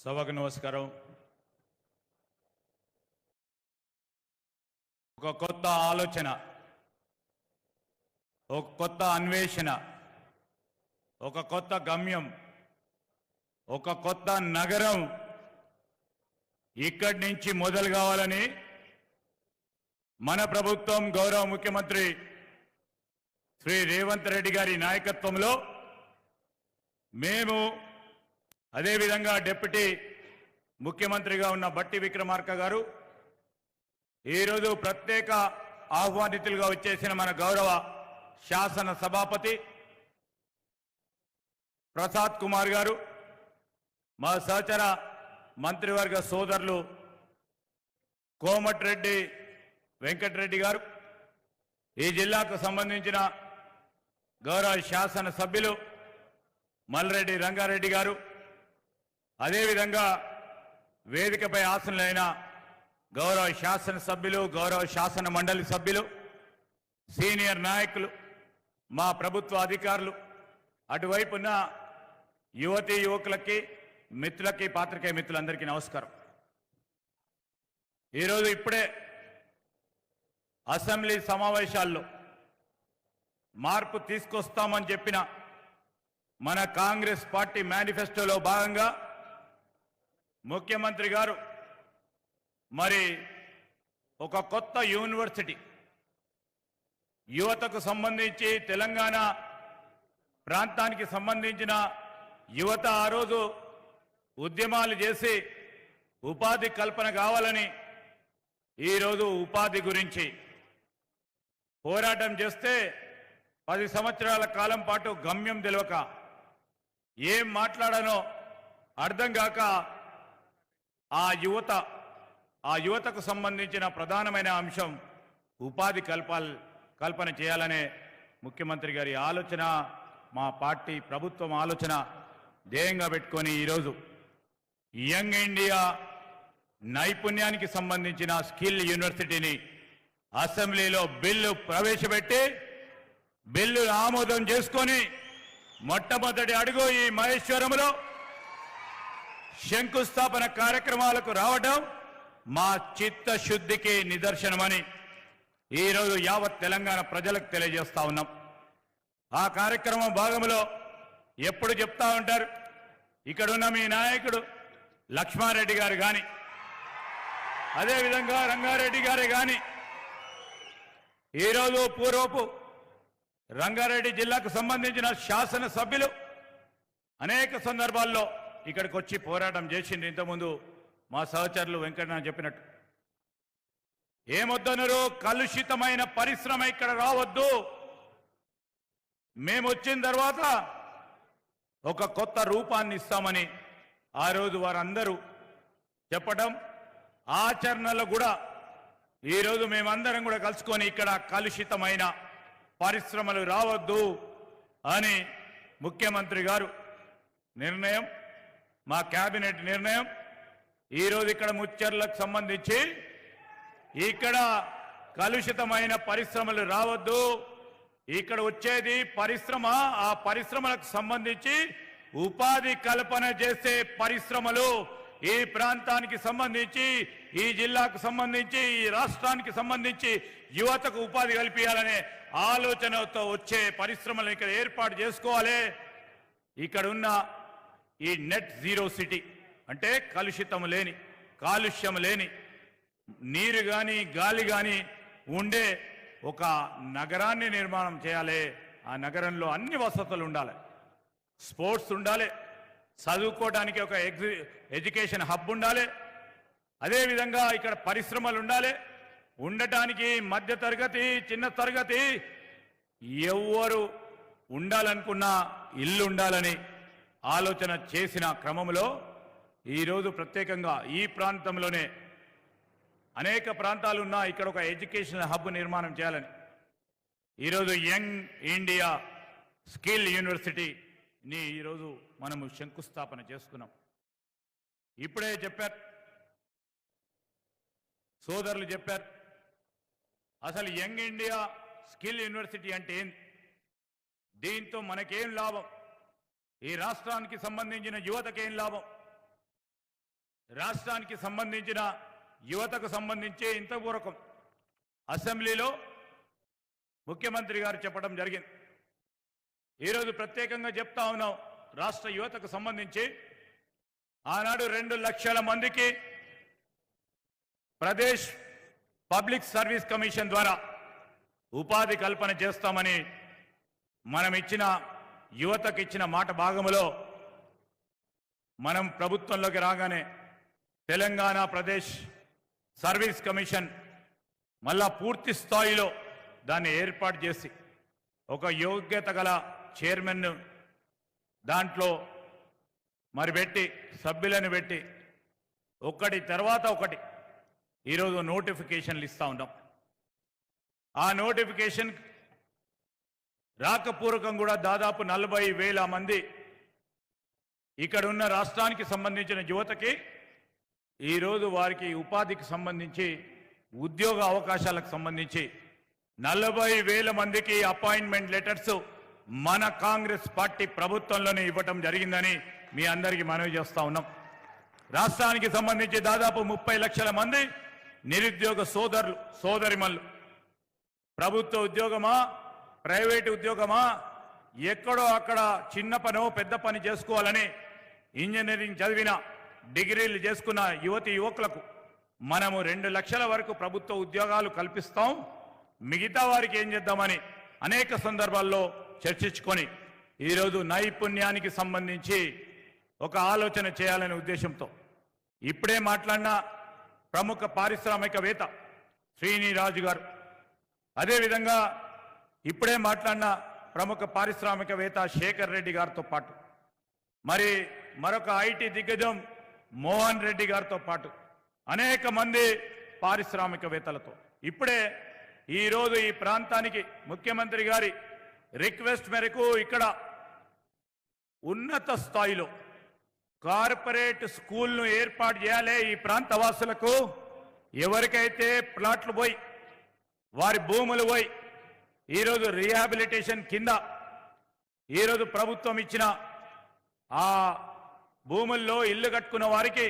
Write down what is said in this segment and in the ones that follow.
సభకు నమస్కారం. ఒక కొత్త ఆలోచన, ఒక కొత్త అన్వేషణ, ఒక కొత్త గమ్యం, ఒక కొత్త నగరం ఇక్కడి నుంచి మొదలు కావాలని మన ప్రభుత్వం గౌరవ ముఖ్యమంత్రి శ్రీ రేవంత్ రెడ్డి గారి నాయకత్వంలో మేము అదేవిధంగా డిప్యూటీ ముఖ్యమంత్రిగా ఉన్న బట్టి విక్రమార్క గారు ఈరోజు ప్రత్యేక ఆహ్వానితులుగా వచ్చేసిన మన గౌరవ శాసన సభాపతి ప్రసాద్ కుమార్ గారు, మా సహచర మంత్రివర్గ సోదరులు కోమటిరెడ్డి వెంకటరెడ్డి గారు, ఈ జిల్లాకు సంబంధించిన గౌరవ శాసన సభ్యులు మల్రెడ్డి రంగారెడ్డి గారు, అదేవిధంగా వేదికపై ఆసనులైన గౌరవ శాసన సభ్యులు, గౌరవ శాసన మండలి సభ్యులు, సీనియర్ నాయకులు, మా ప్రభుత్వ అధికారులు, అటువైపున్న యువతీ యువకులకి, మిత్రులకి, పాత్రికేయ మిత్రులందరికీ నమస్కారం. ఈరోజు ఇప్పుడే అసెంబ్లీ సమావేశాల్లో మార్పు తీసుకొస్తామని చెప్పిన మన కాంగ్రెస్ పార్టీ మేనిఫెస్టోలో భాగంగా ముఖ్యమంత్రి గారు మరి ఒక కొత్త యూనివర్సిటీ యువతకు సంబంధించి, తెలంగాణ ప్రాంతానికి సంబంధించిన యువత ఆ రోజు ఉద్యమాలు చేసి ఉపాధి కల్పన కావాలని ఈరోజు ఉపాధి గురించి పోరాటం చేస్తే 10 సంవత్సరాల కాలం పాటు గమ్యం తెలియక ఏం మాట్లాడానో అర్థం కాక ఆ యువతకు సంబంధించిన ప్రధానమైన అంశం ఉపాధి కల్పన చేయాలనే ముఖ్యమంత్రి గారి ఆలోచన, మా పార్టీ ప్రభుత్వం ఆలోచన ధ్యేయంగా పెట్టుకొని ఈరోజు యంగ్ ఇండియా నైపుణ్యానికి సంబంధించిన స్కిల్ యూనివర్సిటీని అసెంబ్లీలో బిల్లు ప్రవేశపెట్టి బిల్లు ఆమోదం చేసుకొని మొట్టమొదటి అడుగు ఈ మహేశ్వరంలో శంకుస్థాపన కార్యక్రమాలకు రావడం మా చిత్తశుద్ధికి నిదర్శనమని ఈరోజు యావత్ తెలంగాణ ప్రజలకు తెలియజేస్తా ఉన్నాం. ఆ కార్యక్రమం భాగంలో ఎప్పుడు చెప్తా ఉంటారు, ఇక్కడున్న మీ నాయకుడు లక్ష్మారెడ్డి గారు కానీ, అదేవిధంగా రంగారెడ్డి గారే కానీ, ఈరోజు పూర్వపు రంగారెడ్డి జిల్లాకు సంబంధించిన శాసన సభ్యులు అనేక సందర్భాల్లో ఇక్కడికి వచ్చి పోరాటం చేసింది. ఇంతకుముందు మా సహచరులు వెంకటన్న చెప్పినట్టు ఏమొద్దనరు, కలుషితమైన పరిశ్రమ ఇక్కడ రావద్దు, మేము వచ్చిన తర్వాత ఒక కొత్త రూపాన్ని ఇస్తామని ఆ రోజు వారందరూ చెప్పడం, ఆచరణలో కూడా ఈరోజు మేమందరం కూడా కలుసుకొని ఇక్కడ కలుషితమైన పరిశ్రమలు రావద్దు అని ముఖ్యమంత్రి గారు నిర్ణయం, మా కేబినెట్ నిర్ణయం. ఈరోజు ఇక్కడ ముచ్చర్లకు సంబంధించి ఇక్కడ కలుషితమైన పరిశ్రమలు రావద్దు, ఇక్కడ వచ్చేది పరిశ్రమ, ఆ పరిశ్రమలకు సంబంధించి ఉపాధి కల్పన చేసే పరిశ్రమలు ఈ ప్రాంతానికి సంబంధించి, ఈ జిల్లాకు సంబంధించి, ఈ రాష్ట్రానికి సంబంధించి యువతకు ఉపాధి కల్పించాలనే ఆలోచనతో వచ్చే పరిశ్రమలను ఇక్కడ ఏర్పాటు చేసుకోవాలి. ఇక్కడ ఉన్న ఈ నెట్ జీరో సిటీ అంటే కలుషితం లేని, కాలుష్యం లేని నీరు కానీ గాలి కానీ ఉండే ఒక నగరాన్ని నిర్మాణం చేయాలి. ఆ నగరంలో అన్ని వసతులు ఉండాలి, స్పోర్ట్స్ ఉండాలి, చదువుకోవడానికి ఒక ఎడ్యుకేషన్ హబ్ ఉండాలి, అదేవిధంగా ఇక్కడ పరిశ్రమలు ఉండాలి, ఉండటానికి మధ్య తరగతి, చిన్న తరగతి ఎవరు ఉండాలనుకున్న ఇల్లు ఉండాలని ఆలోచన చేసిన క్రమంలో ఈరోజు ప్రత్యేకంగా ఈ ప్రాంతంలోనే అనేక ప్రాంతాలు ఉన్నా ఇక్కడ ఒక ఎడ్యుకేషనల్ హబ్ నిర్మాణం చేయాలని ఈరోజు యంగ్ ఇండియా స్కిల్ యూనివర్సిటీని ఈరోజు మనము శంకుస్థాపన చేసుకున్నాం. ఇప్పుడే చెప్పారు సోదరులు, చెప్పారు అసలు యంగ్ ఇండియా స్కిల్ యూనివర్సిటీ అంటే ఏంటి, దీంతో మనకేం లాభం, ఈ రాష్ట్రానికి సంబంధించిన యువతకేం లాభం, రాష్ట్రానికి సంబంధించిన యువతకు సంబంధించి ఇంతపూర్వకం అసెంబ్లీలో ముఖ్యమంత్రి గారు చెప్పడం జరిగింది. ఈరోజు ప్రత్యేకంగా చెప్తా ఉన్నాం. రాష్ట్ర యువతకు సంబంధించి ఆనాడు 2 లక్షల మందికి ప్రదేశ్ పబ్లిక్ సర్వీస్ కమిషన్ ద్వారా ఉపాధి కల్పన చేస్తామని మనం ఇచ్చిన యువతకు ఇచ్చిన మాట భాగములో మనం ప్రభుత్వంలోకి రాగానే తెలంగాణ ప్రదేశ్ సర్వీస్ కమిషన్ మళ్ళా పూర్తి స్థాయిలో దాన్ని ఏర్పాటు చేసి ఒక యోగ్యత గల చైర్మన్ దాంట్లో మరి పెట్టి సభ్యులను పెట్టి ఒకటి తర్వాత ఒకటి ఈరోజు నోటిఫికేషన్లు ఇస్తూ ఉంటాం. ఆ నోటిఫికేషన్ రాకపూర్వకం కూడా దాదాపు 40,000 మంది ఇక్కడ ఉన్న రాష్ట్రానికి సంబంధించిన యువతకి ఈరోజు వారికి ఉపాధికి సంబంధించి ఉద్యోగ అవకాశాలకు సంబంధించి 40,000 మందికి అపాయింట్మెంట్ లెటర్స్ మన కాంగ్రెస్ పార్టీ ప్రభుత్వంలోనే ఇవ్వటం జరిగిందని మీ అందరికీ మనవి చేస్తా ఉన్నాం. రాష్ట్రానికి సంబంధించి దాదాపు 30 లక్షల మంది నిరుద్యోగ సోదరిమల్లు ప్రభుత్వ ఉద్యోగమా ప్రైవేటు ఉద్యోగమా ఎక్కడో అక్కడ చిన్న పనో పెద్ద పని చేసుకోవాలని ఇంజనీరింగ్ చదివిన డిగ్రీలు చేసుకున్న యువతి యువకులకు మనము 2 లక్షల వరకు ప్రభుత్వ ఉద్యోగాలు కల్పిస్తాం, మిగతా వారికి ఏం చేద్దామని అనేక సందర్భాల్లో చర్చించుకొని ఈరోజు నైపుణ్యానికి సంబంధించి ఒక ఆలోచన చేయాలనే ఉద్దేశంతో ఇప్పుడే మాట్లాడిన ప్రముఖ పారిశ్రామికవేత్త శ్రీనిరాజు గారు, అదేవిధంగా ఇప్పుడే మాట్లాడిన ప్రముఖ పారిశ్రామికవేత్త శేఖర్ రెడ్డి గారితో పాటు మరి మరొక ఐటీ దిగ్గజం మోహన్ రెడ్డి గారితో పాటు అనేక మంది పారిశ్రామికవేత్తలతో ఇప్పుడే ఈరోజు ఈ ప్రాంతానికి ముఖ్యమంత్రి గారి రిక్వెస్ట్ మేరకు ఇక్కడ ఉన్నత స్థాయిలో కార్పొరేట్ స్కూల్ను ఏర్పాటు చేయాలి. ఈ ప్రాంత వాసులకు ఎవరికైతే ప్లాట్లు పోయి వారి భూములు పోయి ఈరోజు రీహాబిలిటేషన్ కింద ఈరోజు ప్రభుత్వం ఇచ్చిన ఆ భూముల్లో ఇల్లు కట్టుకున్న వారికి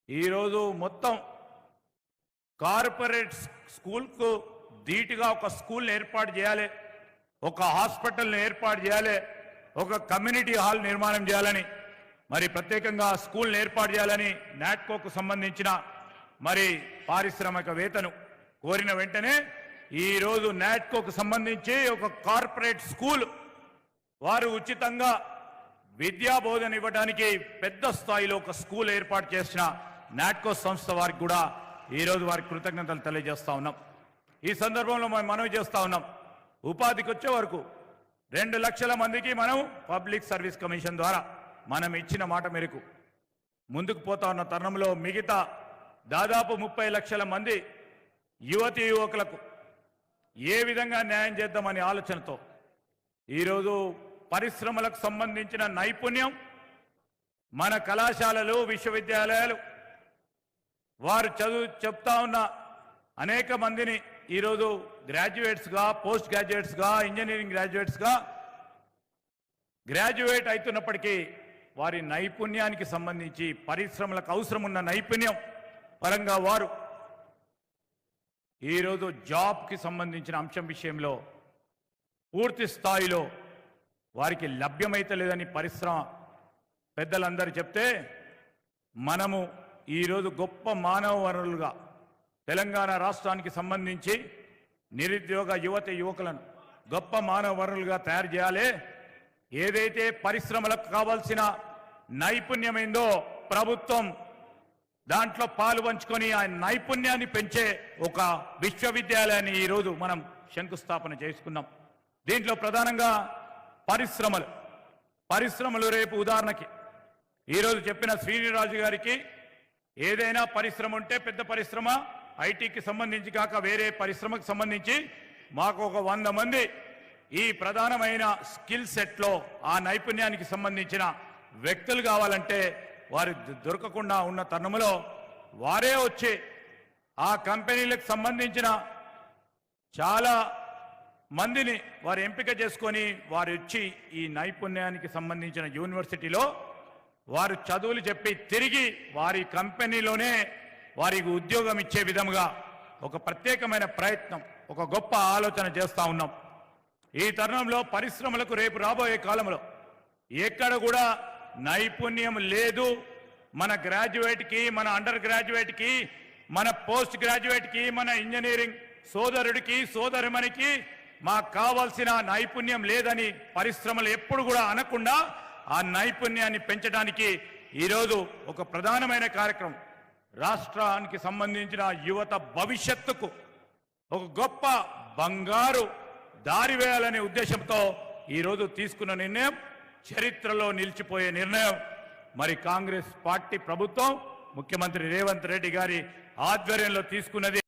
ఈరోజు మొత్తం కార్పొరేట్ స్కూల్కు ధీటుగా ఒక స్కూల్ని ఏర్పాటు చేయాలి, ఒక హాస్పిటల్ని ఏర్పాటు చేయాలి, ఒక కమ్యూనిటీ హాల్ నిర్మాణం చేయాలని మరి ప్రత్యేకంగా స్కూల్ని ఏర్పాటు చేయాలని నాట్కోకు సంబంధించిన మరి పారిశ్రామికవేత్తను కోరిన వెంటనే ఈరోజు నాట్కోకు సంబంధించి ఒక కార్పొరేట్ స్కూల్ వారు ఉచితంగా విద్యా బోధన ఇవ్వడానికి పెద్ద స్థాయిలో ఒక స్కూల్ ఏర్పాటు చేసిన నాట్కో సంస్థ వారికి కూడా ఈరోజు వారికి కృతజ్ఞతలు తెలియజేస్తా ఉన్నాం. ఈ సందర్భంలో మనం మనవి చేస్తా ఉన్నాం, ఉపాధికి వచ్చే వరకు 2 లక్షల మందికి మనం పబ్లిక్ సర్వీస్ కమిషన్ ద్వారా మనం ఇచ్చిన మాట మేరకు ముందుకు పోతా ఉన్న తరుణంలో మిగతా దాదాపు 30 లక్షల మంది యువతీ యువకులకు ఏ విధంగా న్యాయం చేద్దామనే ఆలోచనతో ఈరోజు పరిశ్రమలకు సంబంధించిన నైపుణ్యం మన కళాశాలలు విశ్వవిద్యాలయాలు వారు చెప్తా ఉన్న అనేక మందిని ఈరోజు గ్రాడ్యుయేట్స్గా పోస్ట్ గ్రాడ్యుయేట్స్గా ఇంజనీరింగ్ గ్రాడ్యుయేట్స్గా గ్రాడ్యుయేట్ అవుతున్నప్పటికీ వారి నైపుణ్యానికి సంబంధించి పరిశ్రమలకు అవసరం ఉన్న నైపుణ్యం పరంగా వారు ఈరోజు జాబ్కి సంబంధించిన అంశం విషయంలో పూర్తి స్థాయిలో వారికి లభ్యమైతే లేదని పరిశ్రమ పెద్దలందరూ చెప్తే మనము ఈరోజు గొప్ప మానవ వనరులుగా తెలంగాణ రాష్ట్రానికి సంబంధించి నిరుద్యోగ యువకులను గొప్ప మానవ వనరులుగా తయారు చేయాలి. ఏదైతే పరిశ్రమలకు కావాల్సిన నైపుణ్యమైందో ప్రభుత్వం దాంట్లో పాలు పంచుకొని ఆ నైపుణ్యాన్ని పెంచే ఒక విశ్వవిద్యాలయాన్ని ఈరోజు మనం శంకుస్థాపన చేసుకున్నాం. దీంట్లో ప్రధానంగా పరిశ్రమలు రేపు ఉదాహరణకి ఈరోజు చెప్పిన శ్రీనిరాజు గారికి ఏదైనా పరిశ్రమ ఉంటే పెద్ద పరిశ్రమ ఐటీకి సంబంధించి కాక వేరే పరిశ్రమకు సంబంధించి మాకు ఒక 100 మంది ఈ ప్రధానమైన స్కిల్ సెట్లో ఆ నైపుణ్యానికి సంబంధించిన వ్యక్తులు కావాలంటే వారు దొరకకుండా ఉన్న తరుణంలో వారే వచ్చి ఆ కంపెనీలకు సంబంధించిన చాలా మందిని వారు ఎంపిక చేసుకొని వారు వచ్చి ఈ నైపుణ్యానికి సంబంధించిన యూనివర్సిటీలో వారు చదువులు చెప్పి తిరిగి వారి కంపెనీలోనే వారికి ఉద్యోగం ఇచ్చే విధంగా ఒక ప్రత్యేకమైన ప్రయత్నం, ఒక గొప్ప ఆలోచన చేస్తూ ఉన్నాం. ఈ తరుణంలో పరిశ్రమలకు రేపు రాబోయే కాలంలో ఎక్కడ కూడా నైపుణ్యం లేదు, మన గ్రాడ్యుయేట్కి, మన అండర్ గ్రాడ్యుయేట్కి, మన పోస్ట్ గ్రాడ్యుయేట్కి, మన ఇంజనీరింగ్ సోదరుడికి సోదరిమణికి మాకు కావాల్సిన నైపుణ్యం లేదని పరిశ్రమలు ఎప్పుడు కూడా అనకుండా ఆ నైపుణ్యాన్ని పెంచడానికి ఈరోజు ఒక ప్రధానమైన కార్యక్రమం, రాష్ట్రానికి సంబంధించిన యువత భవిష్యత్తుకు ఒక గొప్ప బంగారు దారి వేయాలనే ఉద్దేశంతో ఈరోజు తీసుకున్న నిర్ణయం చరిత్రలో నిలిచిపోయే నిర్ణయం. మరి కాంగ్రెస్ పార్టీ ప్రభుత్వం ముఖ్యమంత్రి రేవంత్ రెడ్డి గారి ఆధ్వర్యంలో తీసుకున్నది.